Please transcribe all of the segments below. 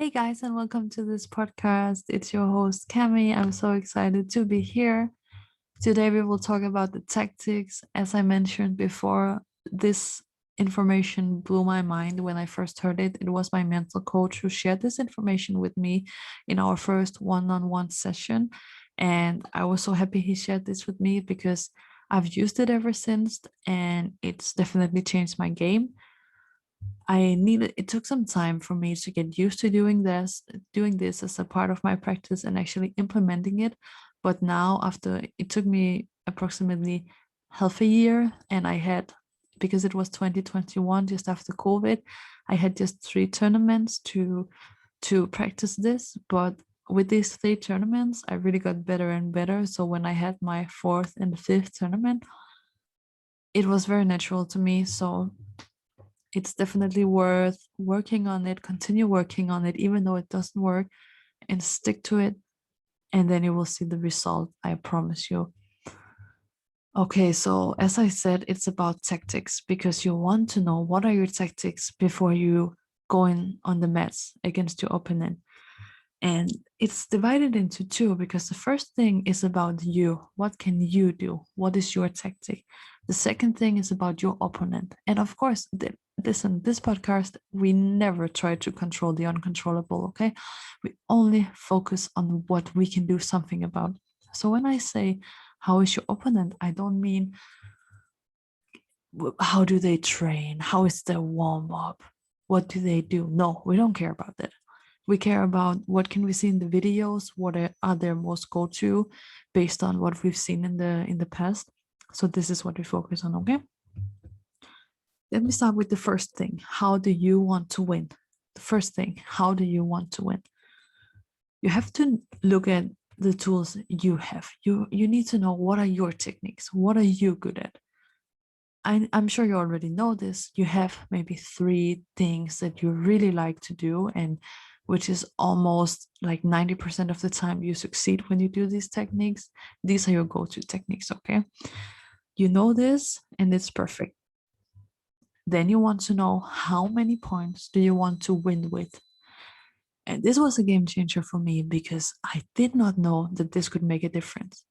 Hey guys, and welcome to this podcast. It's your host, Cami. I'm so excited to be here. Today, we will talk about the tactics. As I mentioned before, this information blew my mind when I first heard it. It was my mental coach who shared this information with me in our first one on one session. And I was so happy he shared this with me because I've used it ever since, and it's definitely changed my game. It took some time for me to get used to doing this as a part of my practice and actually implementing it. But now, after it took me approximately half a year, and because it was 2021, just after COVID, I had just 3 tournaments to practice this. But with these 3 tournaments, I really got better and better. So when I had my fourth and fifth tournament, it was very natural to me. So it's definitely worth working on it, continue working on it, even though it doesn't work, and stick to it. And then you will see the result, I promise you. Okay, so as I said, it's about tactics because you want to know what are your tactics before you go in on the mats against your opponent. And it's divided into two because the first thing is about you. What can you do? What is your tactic? The second thing is about your opponent. And of course, this podcast, we never try to control the uncontrollable, okay? We only focus on what we can do something about. So when I say, how is your opponent? I don't mean how do they train? How is their warm up? What do they do? No, we don't care about that. We care about what can we see in the videos, what are their most go-to based on what we've seen in the past. So this is what we focus on, okay? Let me start with the first thing. How do you want to win? The first thing, how do you want to win? You have to look at the tools you have. You need to know what are your techniques? What are you good at? I'm sure you already know this. You have maybe 3 things that you really like to do, and which is almost like 90% of the time you succeed when you do these techniques. These are your go-to techniques, okay? You know this, and it's perfect. Then you want to know how many points do you want to win with. And this was a game changer for me because I did not know that this could make a difference.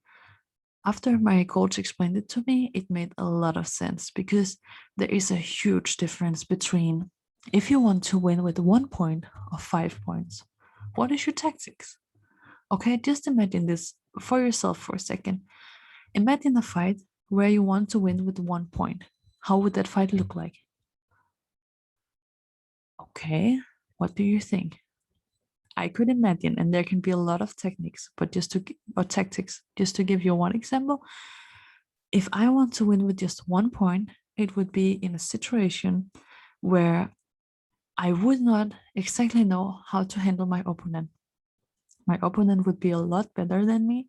After my coach explained it to me, it made a lot of sense because there is a huge difference between if you want to win with 1 point or 5 points. What is your tactics? Okay, just imagine this for yourself for a second. Imagine a fight where you want to win with 1 point. How would that fight look like? Okay, what do you think? I could imagine, and there can be a lot of techniques, but tactics, just to give you one example, if I want to win with just 1 point, it would be in a situation where I would not exactly know how to handle my opponent. My opponent would be a lot better than me,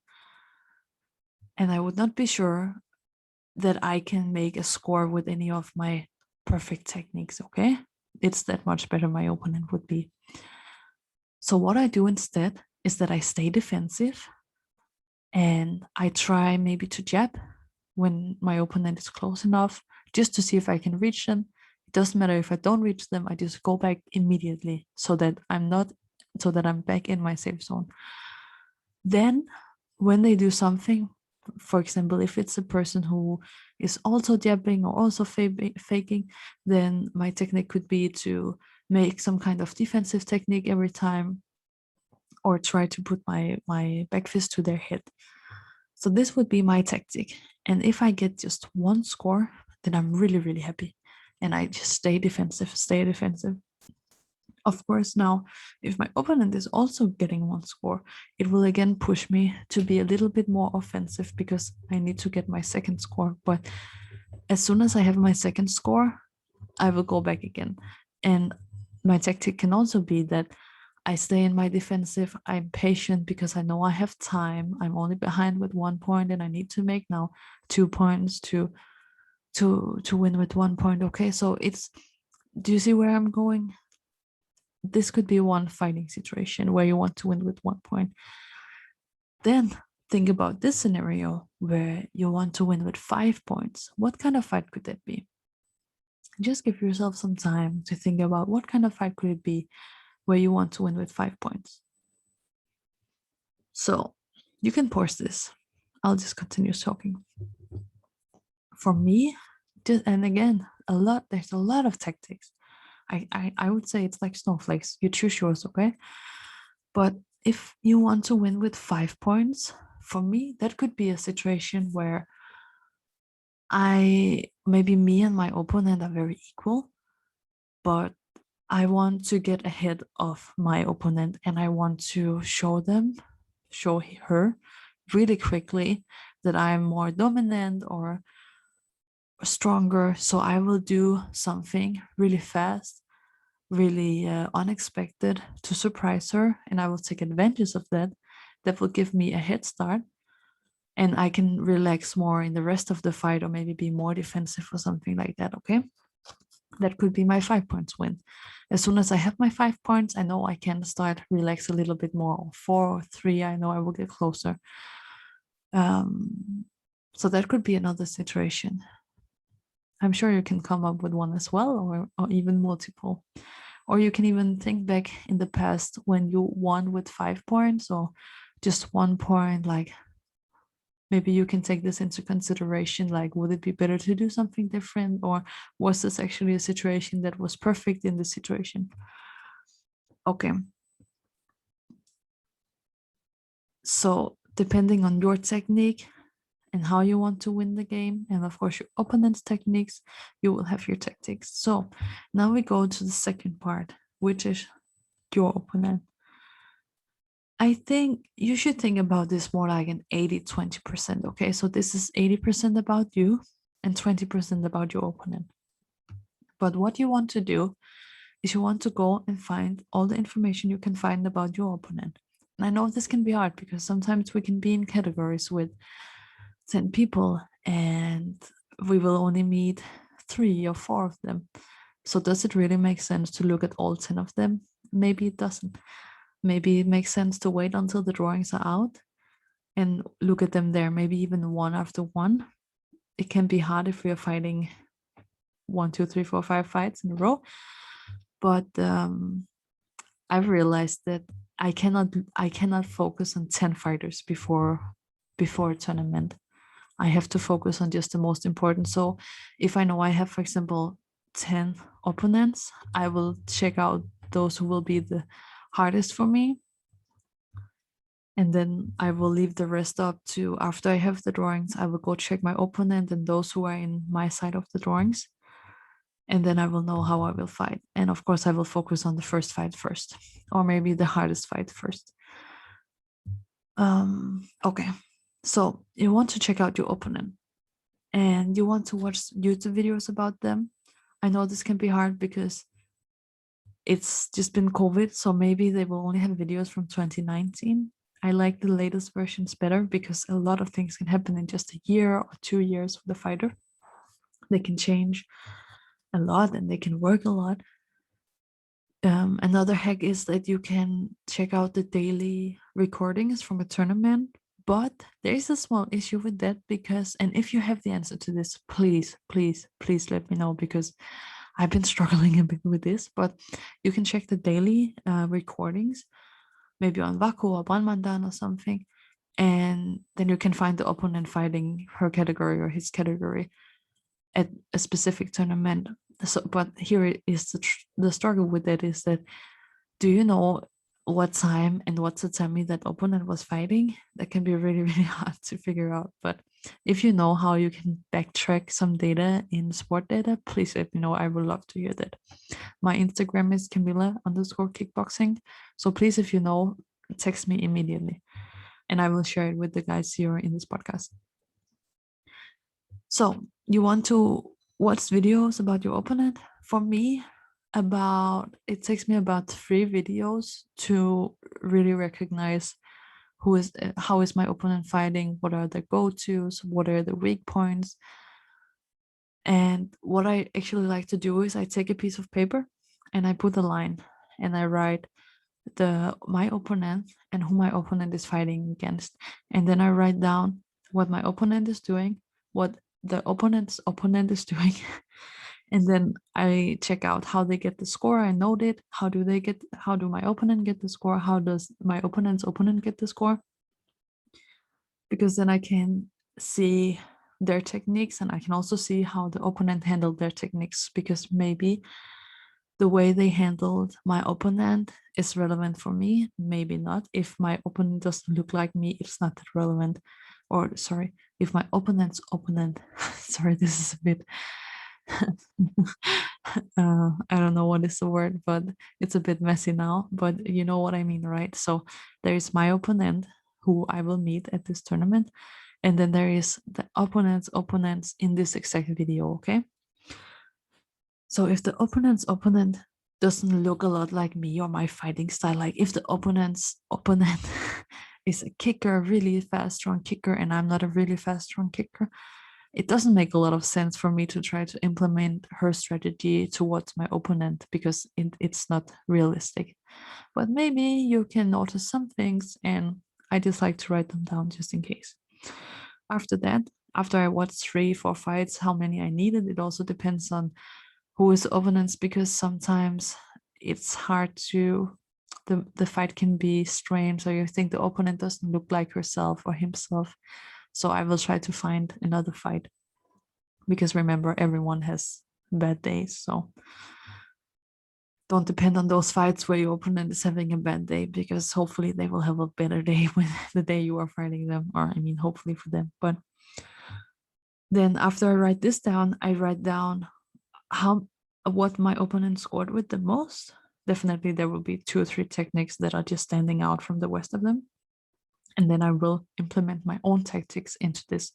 and I would not be sure that I can make a score with any of my perfect techniques, okay? It's that much better my opponent would be. So what I do instead is that I stay defensive and I try maybe to jab when my opponent is close enough, just to see if I can reach them. It doesn't matter if I don't reach them, I just go back immediately so that I'm back in my safe zone. Then when they do something, for example, if it's a person who is also jabbing or also faking, then my technique could be to make some kind of defensive technique every time or try to put my back fist to their head. So this would be my tactic. And if I get just 1 score, then I'm really, really happy. And I just stay defensive, stay defensive. Of course, now, if my opponent is also getting 1 score, it will again push me to be a little bit more offensive because I need to get my second score. But as soon as I have my second score, I will go back again. And my tactic can also be that I stay in my defensive. I'm patient because I know I have time. I'm only behind with 1 point and I need to make now 2 points to win with 1 point. Okay, so do you see where I'm going? This could be one fighting situation where you want to win with 1 point. Then think about this scenario where you want to win with 5 points. What kind of fight could that be? Just give yourself some time to think about what kind of fight could it be. where you want to win with 5 points. So you can pause this. I'll just continue talking. For me, and again, there's a lot of tactics. I would say it's like snowflakes. You choose yours, okay? But if you want to win with 5 points, for me, that could be a situation where maybe me and my opponent are very equal, but I want to get ahead of my opponent and I want to show her really quickly that I'm more dominant or stronger. So I will do something really fast, really unexpected to surprise her, and I will take advantage of that. That will give me a head start, and I can relax more in the rest of the fight, or maybe be more defensive or something like that. Okay, that could be my 5 points win. As soon as I have my 5 points, I know I can start relax a little bit more. Or 4 or 3, I know I will get closer. So that could be another situation. I'm sure you can come up with one as well, or even multiple. Or you can even think back in the past when you won with 5 points or just 1 point. Like, maybe you can take this into consideration. Like, would it be better to do something different? Or was this actually a situation that was perfect in this situation? Okay. So depending on your technique and how you want to win the game, and of course your opponent's techniques, you will have your tactics. So now we go to the second part, which is your opponent. I think you should think about this more like an 80-20%. Okay, so this is 80% about you and 20% about your opponent. But what you want to do is you want to go and find all the information you can find about your opponent. And I know this can be hard because sometimes we can be in categories with 10 people and we will only meet 3 or 4 of them. So does it really make sense to look at all 10 of them? Maybe it doesn't. Maybe it makes sense to wait until the drawings are out and look at them there, maybe even one after one. It can be hard if we are fighting 1, 2, 3, 4, 5 fights in a row. But I've realized that I cannot focus on 10 fighters before a tournament. I have to focus on just the most important. So if I know I have, for example, 10 opponents, I will check out those who will be the hardest for me. And then I will leave the rest up to after I have the drawings, I will go check my opponent and those who are in my side of the drawings. And then I will know how I will fight. And of course, I will focus on the first fight first, or maybe the hardest fight first. Okay, so you want to check out your opponent and you want to watch YouTube videos about them. I know this can be hard because it's just been COVID, so maybe they will only have videos from 2019. I like the latest versions better because a lot of things can happen in just a year or 2 years for the fighter. They can change a lot and they can work a lot. Another hack is that you can check out the daily recordings from a tournament, but there's a small issue with that because, and if you have the answer to this, please let me know because I've been struggling a bit with this. But you can check the daily recordings, maybe on Vaku or Banmandan or something, and then you can find the opponent fighting her category or his category at a specific tournament. So, but here is the struggle with it is that, do you know what time and what's the time that opponent was fighting? That can be really, really hard to figure out. But if you know how you can backtrack some data in sport data, please let me know. I would love to hear that. My Instagram is Camilla_kickboxing. So please, if you know, text me immediately and I will share it with the guys here in this podcast. So you want to watch videos about your opponent? For me, it takes me about 3 videos to really recognize how is my opponent fighting, what are the go-tos, what are the weak points. And what I actually like to do is I take a piece of paper and I put a line and I write my opponent and who my opponent is fighting against. And then I write down what my opponent is doing, what the opponent's opponent is doing, And then I check out how they get the score. I note it. How do my opponent get the score? How does my opponent's opponent get the score? Because then I can see their techniques, and I can also see how the opponent handled their techniques, because maybe the way they handled my opponent is relevant for me, maybe not. If my opponent doesn't look like me, it's not that relevant. Or sorry, if my opponent's opponent, sorry, this is a bit, I don't know what is the word, but it's a bit messy now, but you know what I mean, right? So there is my opponent who I will meet at this tournament, and then there is the opponents in this exact video, okay? So if the opponent's opponent doesn't look a lot like me or my fighting style, like if the opponent's opponent is a kicker, really fast, strong kicker, and I'm not a really fast, strong kicker, it doesn't make a lot of sense for me to try to implement her strategy towards my opponent, because it's not realistic. But maybe you can notice some things, and I just like to write them down just in case. After that, after I watched 3-4 fights, how many I needed, it also depends on who is the opponent, because sometimes it's hard to, the fight can be strange, or you think the opponent doesn't look like herself or himself. So I will try to find another fight, because remember, everyone has bad days. So don't depend on those fights where your opponent is having a bad day, because hopefully they will have a better day when the day you are fighting them, or I mean, hopefully for them. But then after I write this down, I write down what my opponent scored with the most. Definitely there will be 2 or 3 techniques that are just standing out from the rest of them. And then I will implement my own tactics into this.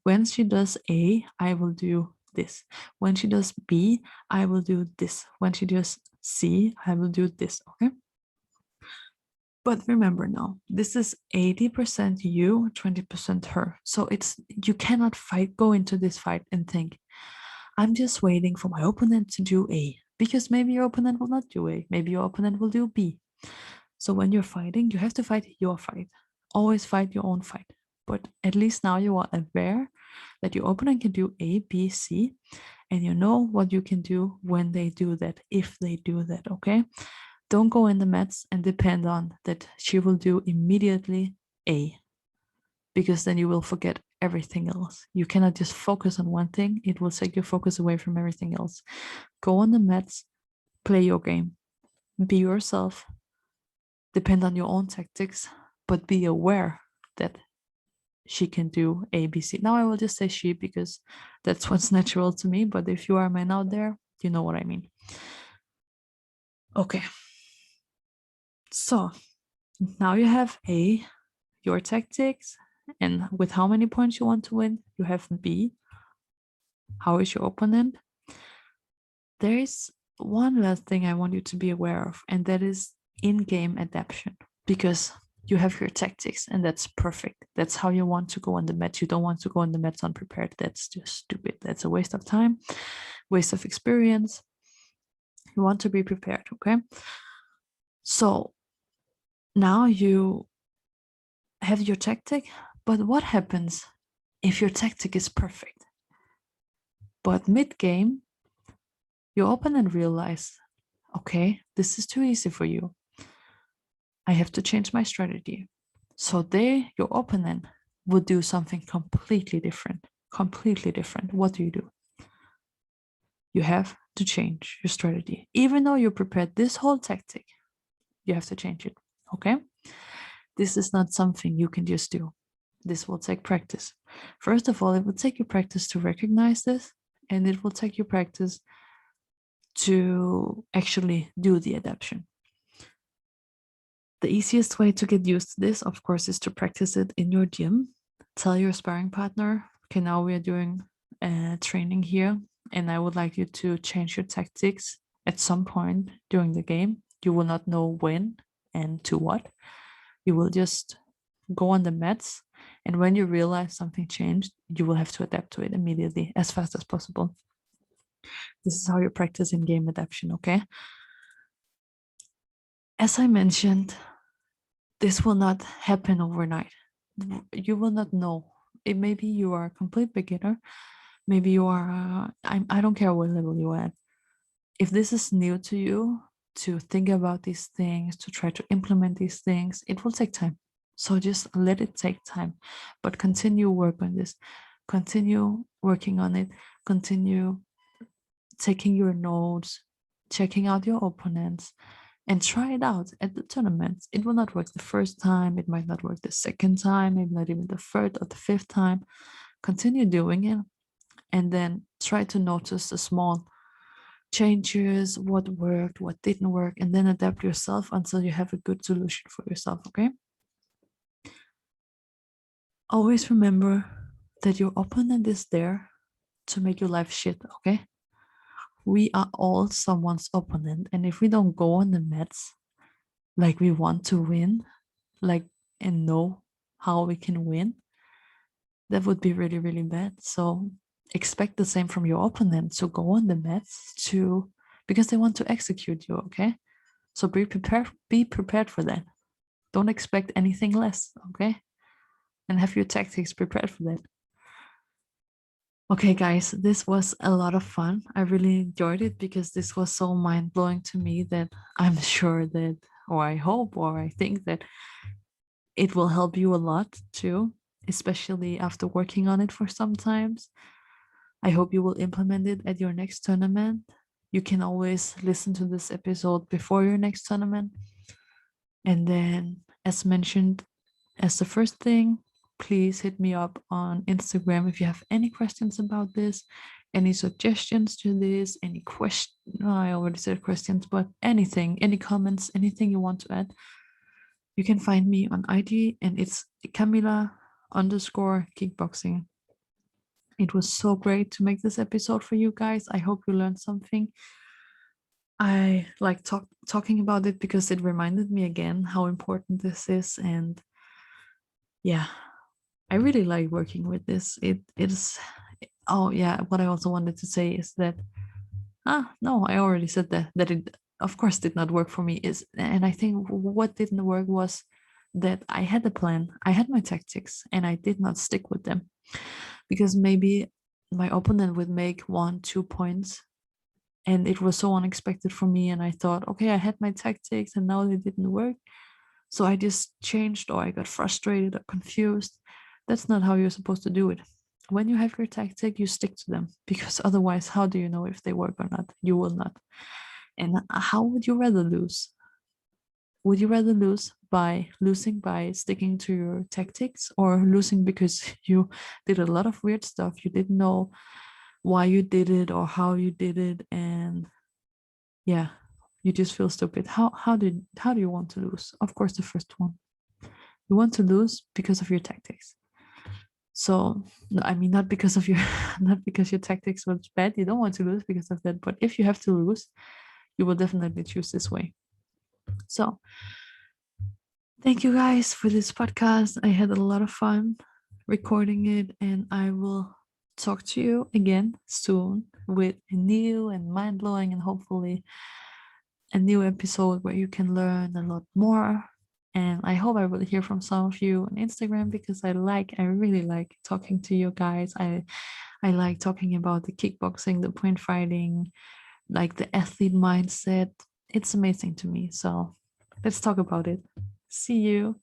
When she does A, I will do this. When she does B, I will do this. When she does C, I will do this, okay? But remember now, this is 80% you, 20% her. So you cannot go into this fight and think, I'm just waiting for my opponent to do A, because maybe your opponent will not do A. Maybe your opponent will do B. So when you're fighting, you have to fight your fight. Always fight your own fight. But at least now you are aware that your opponent can do A, B, C, and you know what you can do when they do that, if they do that, okay? Don't go in the mats and depend on that she will do immediately A, because then you will forget everything else. You cannot just focus on one thing. It will take your focus away from everything else. Go on the mats, play your game, be yourself, depend on your own tactics, but be aware that she can do A, B, C. Now I will just say she, because that's what's natural to me. But if you are a man out there, you know what I mean. Okay. So now you have A, your tactics, and with how many points you want to win. You have B, how is your opponent. There is one last thing I want you to be aware of, and that is in-game adaption, because you have your tactics, and that's perfect. That's how you want to go on the mat. You don't want to go on the mats unprepared. That's just stupid. That's a waste of time, waste of experience. You want to be prepared, okay? So now you have your tactic, but what happens if your tactic is perfect, but mid-game your opponent realizes, okay, this is too easy for you. I have to change my strategy. So your opponent would do something completely different. Completely different. What do? You have to change your strategy. Even though you prepared this whole tactic, you have to change it. Okay? This is not something you can just do. This will take practice. First of all, it will take you practice to recognize this, and it will take you practice to actually do the adaption. The easiest way to get used to this, of course, is to practice it in your gym. Tell your sparring partner, okay, now we are doing training here, and I would like you to change your tactics at some point during the game. You will not know when and to what. You will just go on the mats, and when you realize something changed, you will have to adapt to it immediately, as fast as possible. This is how you practice in-game adaption, okay? As I mentioned, this will not happen overnight. You will not know. It maybe you are a complete beginner. Maybe you are, I don't care what level you're at. If this is new to you, to think about these things, to try to implement these things, it will take time. So just let it take time, but continue work on this, continue working on it, continue taking your notes, checking out your opponents, and try it out at the tournaments. It will not work the first time, it might not work the second time, maybe not even the third or the fifth time. Continue doing it, and then try to notice the small changes, what worked, what didn't work, and then adapt yourself until you have a good solution for yourself, okay? Always remember that your opponent is there to make your life shit, okay? We are all someone's opponent, and if we don't go on the mats like we want to win, like, and know how we can win, that would be really, really bad. So expect the same from your opponent. So go on the mats to, because they want to execute you, okay? So be prepared for that. Don't expect anything less, okay? And have your tactics prepared for that. Okay, guys, this was a lot of fun. I really enjoyed it because this was so mind blowing to me that I'm sure that, or I hope, or I think that it will help you a lot too, especially after working on it for some times. I hope you will implement it at your next tournament. You can always listen to this episode before your next tournament. And then, as mentioned, as the first thing, please hit me up on Instagram if you have any questions about this, any suggestions to this, any question. No, I already said questions, but anything, any comments, anything you want to add. You can find me on IG, and it's Camila_kickboxing. It was so great to make this episode for you guys. I hope you learned something. I like talking about it because it reminded me again how important this is, and yeah, I really like working with this. It is. Oh yeah, what I also wanted to say is that no, I already said that it of course did not work for me. Is, and I think what didn't work was that I had a plan, I had my tactics, and I did not stick with them because maybe my opponent would make 1-2 points, and it was so unexpected for me, and I thought, okay, I had my tactics and now they didn't work, so I just changed, or I got frustrated or confused. That's not how you're supposed to do it. When you have your tactic, you stick to them, because otherwise, how do you know if they work or not? You will not. And how would you rather lose? Would you rather lose by losing by sticking to your tactics, or losing because you did a lot of weird stuff, you didn't know why you did it or how you did it, and yeah, you just feel stupid? How do you want to lose? Of course, the first one. You want to lose because of your tactics. So no, I mean, not because of your not because your tactics was bad. You don't want to lose because of that. But if you have to lose, you will definitely choose this way. So thank you guys for this podcast. I had a lot of fun recording it, and I will talk to you again soon with a new and mind-blowing and hopefully a new episode where you can learn a lot more. And I hope I will hear from some of you on Instagram, because I really like talking to you guys. I like talking about the kickboxing, the point fighting, like the athlete mindset. It's amazing to me. So let's talk about it. See you.